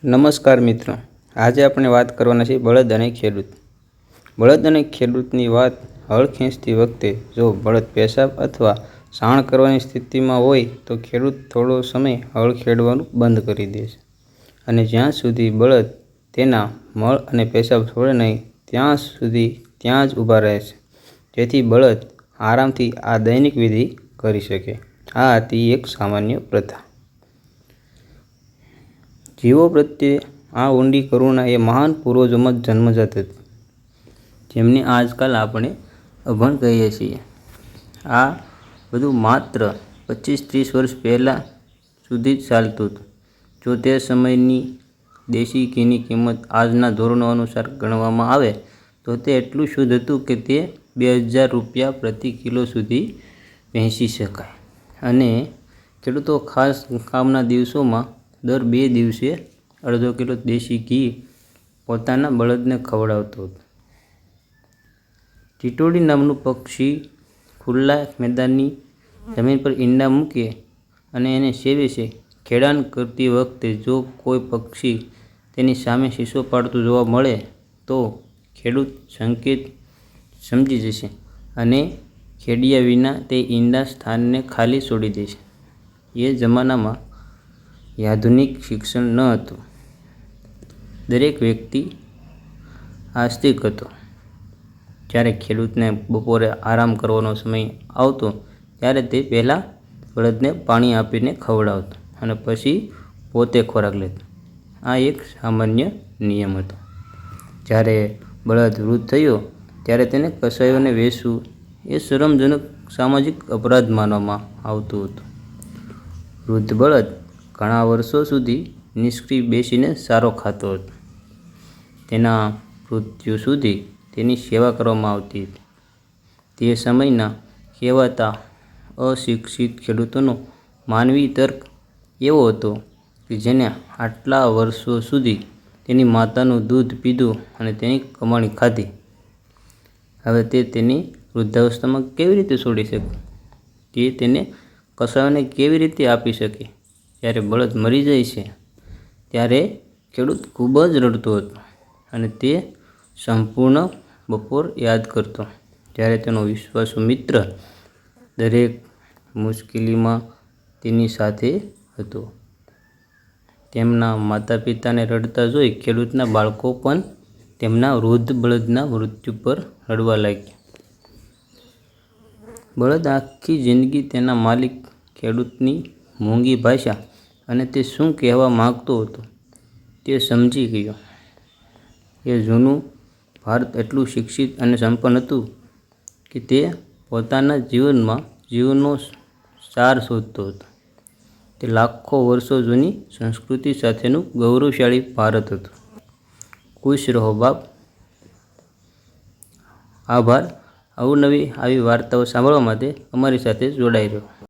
નમસ્કાર મિત્રો, આજે આપણે વાત કરવાના છીએ બળદ અને ખેડૂત. બળદ અને ખેડૂતની વાત હળ ખેંચતી વખતે જો બળદ પેશાબ અથવા સાણ કરવાની સ્થિતિમાં હોય તો ખેડૂત થોડો સમય હળ ખેડવાનું બંધ કરી દે છે અને જ્યાં સુધી બળદ તેના મળ અને પેશાબ છોડે નહીં ત્યાં સુધી ત્યાં જ ઊભા રહે છે, જેથી બળદ આરામથી આ દૈનિક વિધિ કરી શકે. આ હતી એક સામાન્ય પ્રથા. જીવો પ્રત્યે આ ઊંડી કરુણા એ મહાન પૂર્વજોમાં જન્મજાત હતી, જેમને આજકાલ આપણે અભણ કહીએ છીએ. આ બધું માત્ર 25-30 વર્ષ પહેલાં સુધી જ ચાલતું હતું. જો તે સમયની દેશી ઘીની કિંમત આજના ધોરણો અનુસાર ગણવામાં આવે તો તે એટલું શુદ્ધ હતું કે તે 2000 રૂપિયા પ્રતિ કિલો સુધી વહેંચી શકાય અને ખેડૂતો ખાસ કામના દિવસોમાં દર 2 દિવસે અડધો કિલો દેશી ઘી પોતાના બળદને ખવડાવતો હતો. ટીટોડી નામનું પક્ષી ખુલ્લા મેદાનની જમીન પર ઈંડા મૂકે અને એને સેવે છે. ખેડાણ કરતી વખતે જો કોઈ પક્ષી તેની સામે શીશો પાડતું જોવા મળે તો ખેડૂત સંકેત સમજી જશે અને ખેડ્યા વિના તે ઈંડા સ્થાનને ખાલી છોડી દેશે. એ જમાનામાં આધુનિક શિક્ષણ ન હતું. દરેક વ્યક્તિ આસ્તિક હતો. જ્યારે ખેડૂતને બપોરે આરામ કરવાનો સમય આવતો ત્યારે તે પહેલાં બળદને પાણી આપીને ખવડાવતો અને પછી પોતે ખોરાક લેતો. આ એક સામાન્ય નિયમ હતો. જ્યારે બળદ વૃદ્ધ થયો ત્યારે તેને કસાઈઓને વેચવું એ શરમજનક સામાજિક અપરાધ માનવામાં આવતું હતું. વૃદ્ધ બળદ ઘણા વર્ષો સુધી નિષ્ક્રિય બેસીને સારો ખાતો હતો. તેના મૃત્યુ સુધી તેની સેવા કરવામાં આવતી હતી. તે સમયના કહેવાતા અશિક્ષિત ખેડૂતોનો માનવી તર્ક એવો હતો કે જેને આટલા વર્ષો સુધી તેની માતાનું દૂધ પીધું અને તેની કમાણી ખાધી, હવે તે તેની વૃદ્ધાવસ્થામાં કેવી રીતે છોડી શકે? તે તેને કસાયોને કેવી રીતે આપી શકે? જ્યારે બળદ મરી જાય છે ત્યારે ખેડૂત ખૂબ જ રડતો હતો અને તે સંપૂર્ણ બપોર યાદ કરતો, જ્યારે તેનો વિશ્વાસુ મિત્ર દરેક મુશ્કેલીમાં તેની સાથે હતો. તેમના માતા પિતાને રડતા જોઈ ખેડૂતના બાળકો પણ તેમના વૃદ્ધ બળદના મૃત્યુ પર રડવા લાગ્યા. બળદ આખી જિંદગી તેના માલિક ખેડૂતની મૂંગી ભાષા અને તે શું કહેવા માંગતો હતો તે સમજી ગયો. એ જૂનું ભારત એટલું શિક્ષિત અને સંપન્ન હતું કે તે પોતાના જીવનમાં જીવનનો સાર શોધતો હતો. તે લાખો વર્ષો જૂની સંસ્કૃતિ સાથેનું ગૌરવશાળી ભારત હતું. ખુશ રહો બાપ. આભાર. અવનવી આવી વાર્તાઓ સાંભળવા માટે અમારી સાથે જોડાઈ રહો.